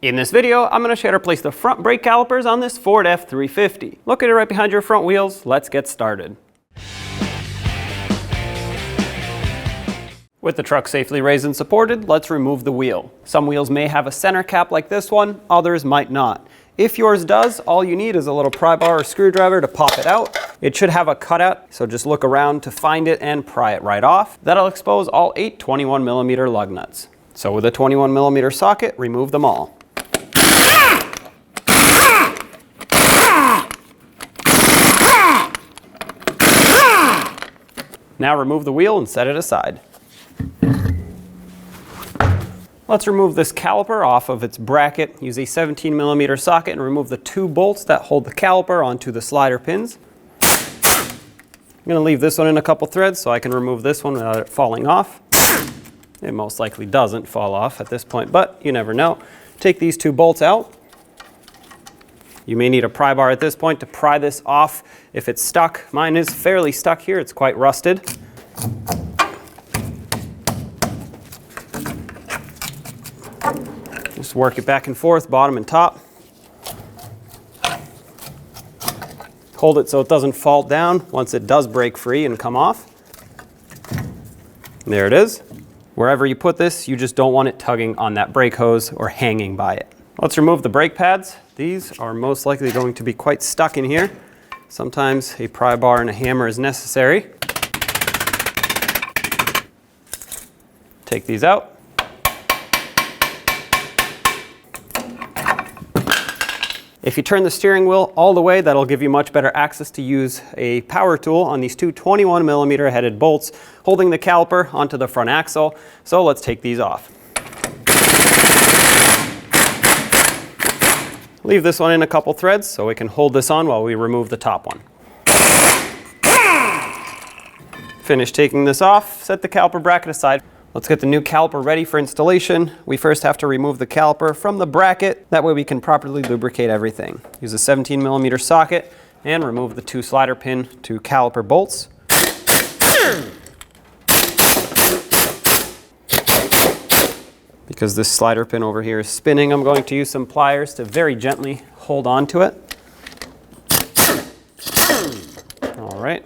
In this video, I'm going to show you how to place the front brake calipers on this Ford F-350. Located right behind your front wheels, let's get started. With the truck safely raised and supported, let's remove the wheel. Some wheels may have a center cap like this one, others might not. If yours does, all you need is a little pry bar or screwdriver to pop it out. It should have a cutout, so just look around to find it and pry it right off. That'll expose all 8 21mm lug nuts. So with a 21mm socket, remove them all. Now remove the wheel and set it aside. Let's remove this caliper off of its bracket. Use a 17mm socket and remove the 2 bolts that hold the caliper onto the slider pins. I'm going to leave this one in a couple threads so I can remove this one without it falling off. It most likely doesn't fall off at this point, but you never know. Take these 2 bolts out. You may need a pry bar at this point to pry this off if it's stuck. Mine is fairly stuck here. It's quite rusted. Just work it back and forth, bottom and top. Hold it so it doesn't fall down once it does break free and come off. There it is. Wherever you put this, you just don't want it tugging on that brake hose or hanging by it. Let's remove the brake pads. These are most likely going to be quite stuck in here. Sometimes a pry bar and a hammer is necessary. Take these out. If you turn the steering wheel all the way, that'll give you much better access to use a power tool on these 2 21mm headed bolts holding the caliper onto the front axle. So let's take these off. Leave this one in a couple threads so we can hold this on while we remove the top one. Finish taking this off, set the caliper bracket aside. Let's get the new caliper ready for installation. We first have to remove the caliper from the bracket. That way we can properly lubricate everything. Use a 17mm socket and remove the 2 slider pin to caliper bolts. Because this slider pin over here is spinning, I'm going to use some pliers to very gently hold on to it. All right.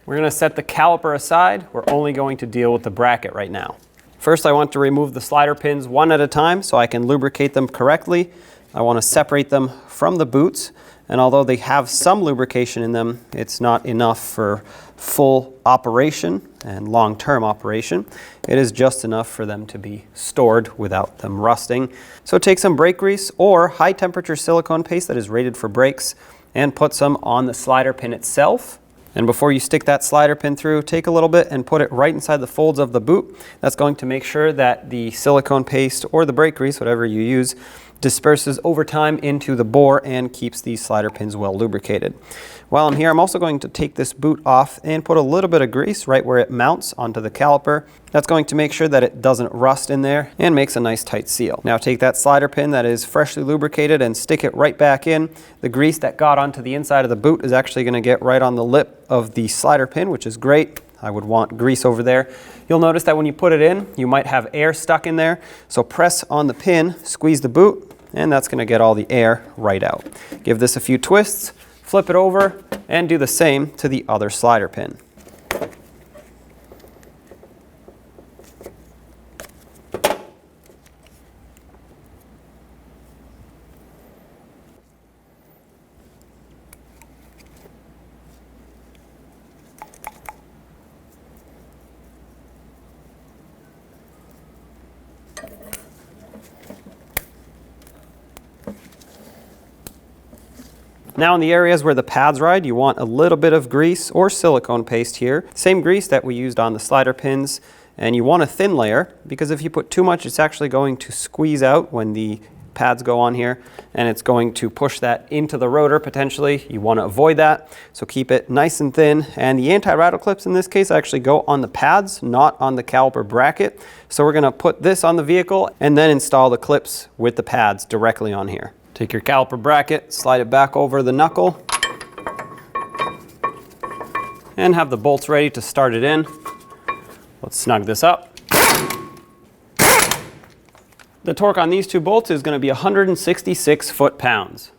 We're going to set the caliper aside. We're only going to deal with the bracket right now. First, I want to remove the slider pins one at a time so I can lubricate them correctly. I want to separate them from the boots, and although they have some lubrication in them, it's not enough for full operation and long-term operation. It is just enough for them to be stored without them rusting. So take some brake grease or high-temperature silicone paste that is rated for brakes and put some on the slider pin itself. And before you stick that slider pin through, take a little bit and put it right inside the folds of the boot. That's going to make sure that the silicone paste or the brake grease, whatever you use, disperses over time into the bore and keeps these slider pins well lubricated. While I'm here, I'm also going to take this boot off and put a little bit of grease right where it mounts onto the caliper. That's going to make sure that it doesn't rust in there and makes a nice tight seal. Now take that slider pin that is freshly lubricated and stick it right back in. The grease that got onto the inside of the boot is actually going to get right on the lip of the slider pin, which is great. I would want grease over there. You'll notice that when you put it in, you might have air stuck in there. So press on the pin, squeeze the boot, and that's going to get all the air right out. Give this a few twists, flip it over, and do the same to the other slider pin. Now in the areas where the pads ride, you want a little bit of grease or silicone paste here. Same grease that we used on the slider pins. And you want a thin layer because if you put too much, it's actually going to squeeze out when the pads go on here and it's going to push that into the rotor potentially. You want to avoid that. So keep it nice and thin. And the anti-rattle clips in this case actually go on the pads, not on the caliper bracket. So we're going to put this on the vehicle and then install the clips with the pads directly on here. Take your caliper bracket, slide it back over the knuckle, and have the bolts ready to start it in. Let's snug this up. The torque on these two bolts is going to be 166 foot-pounds.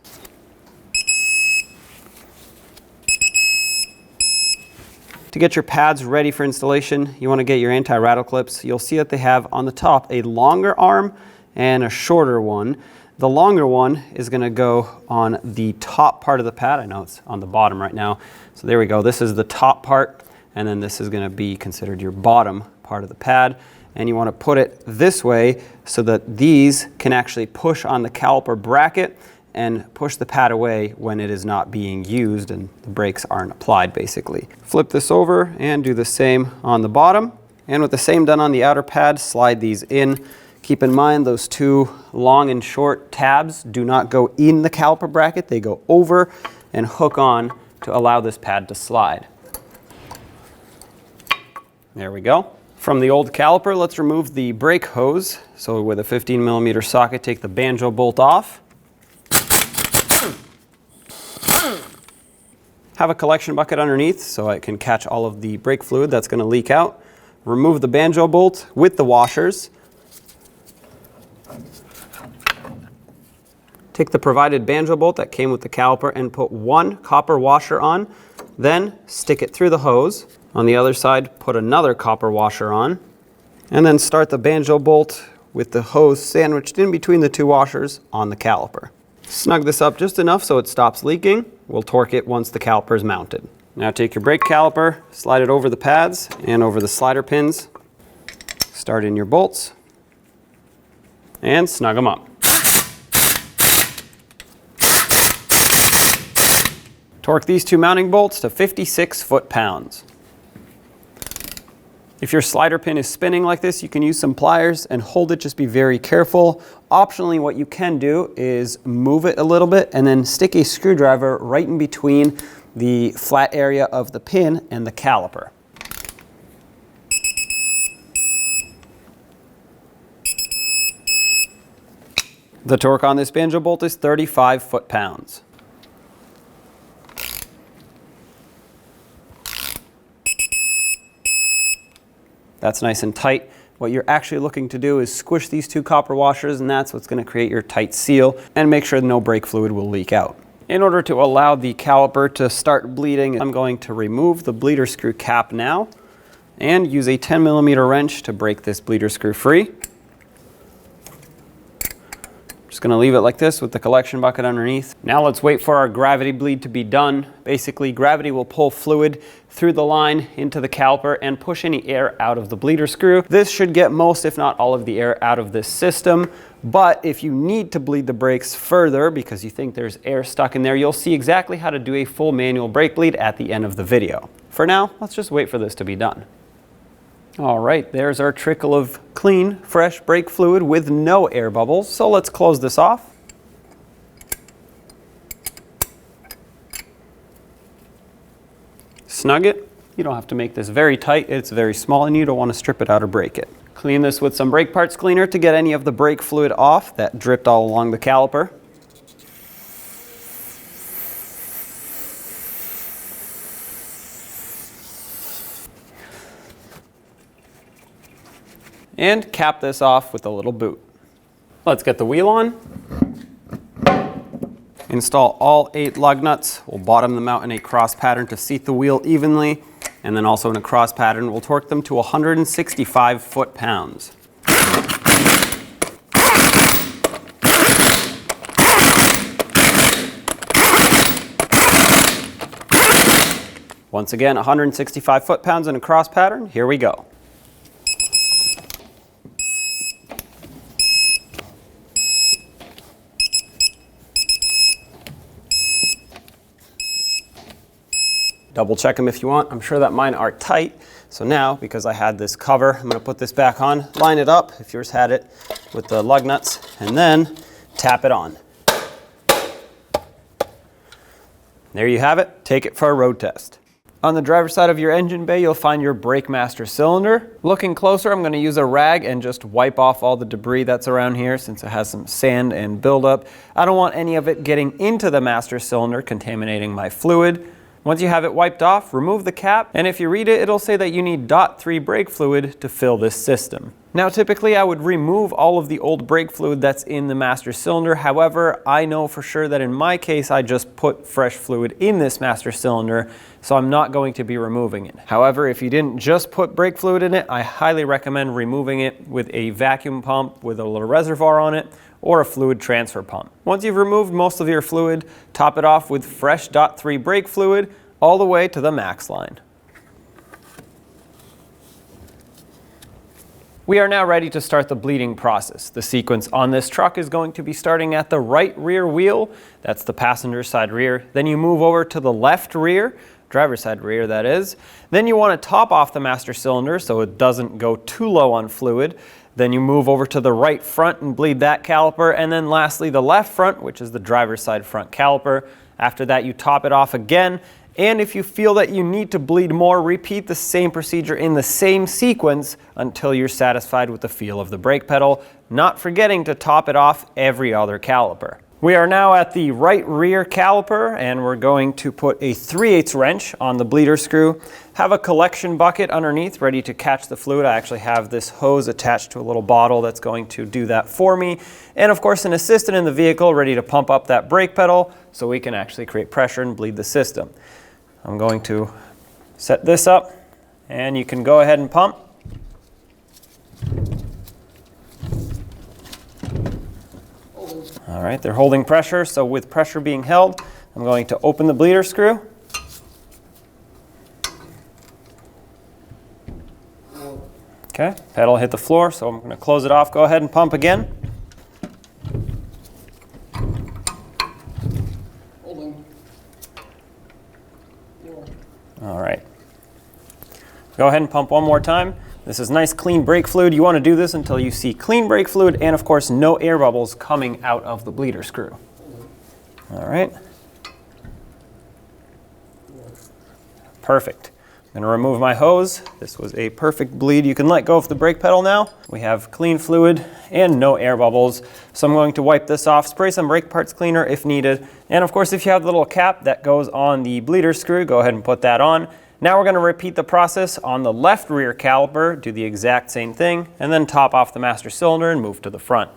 To get your pads ready for installation, you want to get your anti-rattle clips. You'll see that they have on the top a longer arm and a shorter one. The longer one is going to go on the top part of the pad. I know it's on the bottom right now. So there we go. This is the top part, and then this is going to be considered your bottom part of the pad. And you want to put it this way so that these can actually push on the caliper bracket and push the pad away when it is not being used and the brakes aren't applied, basically. Flip this over and do the same on the bottom. And with the same done on the outer pad, slide these in. Keep in mind those two long and short tabs do not go in the caliper bracket. They go over and hook on to allow this pad to slide. There we go. From the old caliper, let's remove the brake hose. So with a 15mm socket, take the banjo bolt off. Have a collection bucket underneath so it can catch all of the brake fluid that's going to leak out. Remove the banjo bolt with the washers. Take the provided banjo bolt that came with the caliper and put one copper washer on. Then stick it through the hose. On the other side, put another copper washer on. And then start the banjo bolt with the hose sandwiched in between the two washers on the caliper. Snug this up just enough so it stops leaking. We'll torque it once the caliper is mounted. Now take your brake caliper, slide it over the pads and over the slider pins. Start in your bolts and snug them up. Torque these two mounting bolts to 56 foot-pounds. If your slider pin is spinning like this, you can use some pliers and hold it. Just be very careful. Optionally, what you can do is move it a little bit and then stick a screwdriver right in between the flat area of the pin and the caliper. The torque on this banjo bolt is 35 foot-pounds. That's nice and tight. What you're actually looking to do is squish these two copper washers, and that's what's going to create your tight seal and make sure no brake fluid will leak out. In order to allow the caliper to start bleeding, I'm going to remove the bleeder screw cap now and use a 10mm wrench to break this bleeder screw free. Just going to leave it like this with the collection bucket underneath. Now let's wait for our gravity bleed to be done. Basically, gravity will pull fluid through the line into the caliper and push any air out of the bleeder screw. This should get most, if not all, of the air out of this system. But if you need to bleed the brakes further because you think there's air stuck in there, you'll see exactly how to do a full manual brake bleed at the end of the video. For now, let's just wait for this to be done. All right, there's our trickle of clean, fresh brake fluid with no air bubbles. So let's close this off. Snug it. You don't have to make this very tight. It's very small and you don't want to strip it out or break it. Clean this with some brake parts cleaner to get any of the brake fluid off that dripped all along the caliper. And cap this off with a little boot. Let's get the wheel on. Install all 8 lug nuts. We'll bottom them out in a cross pattern to seat the wheel evenly, and then also in a cross pattern, we'll torque them to 165 foot-pounds. Once again, 165 foot-pounds in a cross pattern. Here we go. Double check them if you want. I'm sure that mine are tight. So now, because I had this cover, I'm going to put this back on, line it up, if yours had it, with the lug nuts, and then tap it on. There you have it. Take it for a road test. On the driver's side of your engine bay, you'll find your brake master cylinder. Looking closer, I'm going to use a rag and just wipe off all the debris that's around here since it has some sand and buildup. I don't want any of it getting into the master cylinder, contaminating my fluid. Once you have it wiped off, remove the cap, and if you read it, it'll say that you need .3 brake fluid to fill this system. Now typically I would remove all of the old brake fluid that's in the master cylinder. However, I know for sure that in my case I just put fresh fluid in this master cylinder, so I'm not going to be removing it. However, if you didn't just put brake fluid in it, I highly recommend removing it with a vacuum pump with a little reservoir on it, or a fluid transfer pump. Once you've removed most of your fluid, top it off with fresh .3 brake fluid all the way to the max line. We are now ready to start the bleeding process. The sequence on this truck is going to be starting at the right rear wheel, that's the passenger side rear. Then you move over to the left rear, driver's side rear that is. Then you want to top off the master cylinder so it doesn't go too low on fluid. Then you move over to the right front and bleed that caliper. And then lastly the left front, which is the driver's side front caliper. After that you top it off again. And if you feel that you need to bleed more, repeat the same procedure in the same sequence until you're satisfied with the feel of the brake pedal, not forgetting to top it off every other caliper. We are now at the right rear caliper and we're going to put a 3/8 wrench on the bleeder screw. Have a collection bucket underneath ready to catch the fluid. I actually have this hose attached to a little bottle that's going to do that for me. And of course an assistant in the vehicle ready to pump up that brake pedal so we can actually create pressure and bleed the system. I'm going to set this up and you can go ahead and pump. All right, they're holding pressure, so with pressure being held, I'm going to open the bleeder screw. Okay, pedal hit the floor, so I'm going to close it off. Go ahead and pump again. All right. Go ahead and pump one more time. This is nice clean brake fluid. You want to do this until you see clean brake fluid and of course no air bubbles coming out of the bleeder screw. All right. Perfect. I'm going to remove my hose. This was a perfect bleed. You can let go of the brake pedal now. We have clean fluid and no air bubbles. So I'm going to wipe this off, spray some brake parts cleaner if needed. And of course, if you have the little cap that goes on the bleeder screw, go ahead and put that on. Now we're going to repeat the process on the left rear caliper, do the exact same thing, and then top off the master cylinder and move to the front.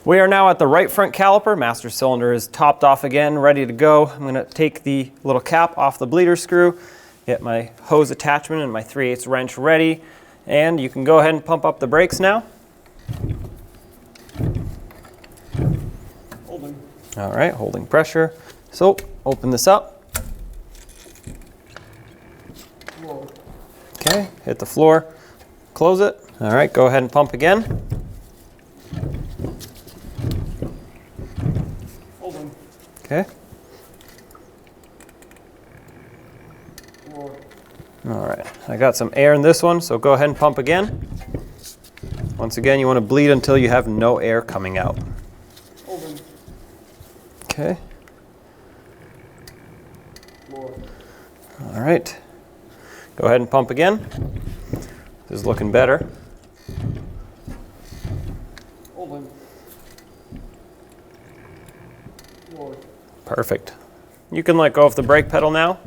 We are now at the right front caliper. Master cylinder is topped off again, ready to go. I'm going to take the little cap off the bleeder screw, get my hose attachment and my 3/8 wrench ready, and you can go ahead and pump up the brakes now. All right, holding pressure. So open this up. Okay, hit the floor, close it. All right, go ahead and pump again. Okay. All right, I got some air in this one, so go ahead and pump again. Once again, you want to bleed until you have no air coming out. Okay. All right, go ahead and pump again. This is looking better. Perfect. You can let go of the brake pedal now.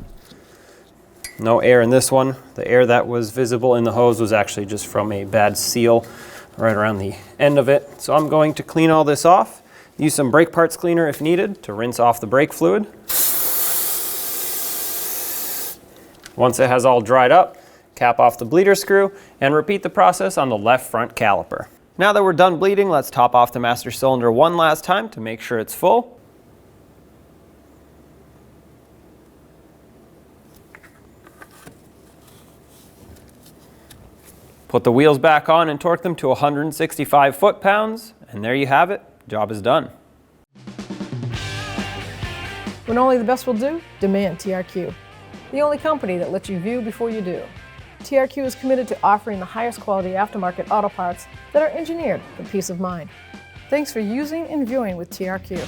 No air in this one. The air that was visible in the hose was actually just from a bad seal right around the end of it. So I'm going to clean all this off. Use some brake parts cleaner if needed to rinse off the brake fluid. Once it has all dried up, cap off the bleeder screw and repeat the process on the left front caliper. Now that we're done bleeding, let's top off the master cylinder one last time to make sure it's full. Put the wheels back on and torque them to 165 foot-pounds, and there you have it. Job is done. When only the best will do, demand TRQ. The only company that lets you view before you do. TRQ is committed to offering the highest quality aftermarket auto parts that are engineered for peace of mind. Thanks for using and viewing with TRQ.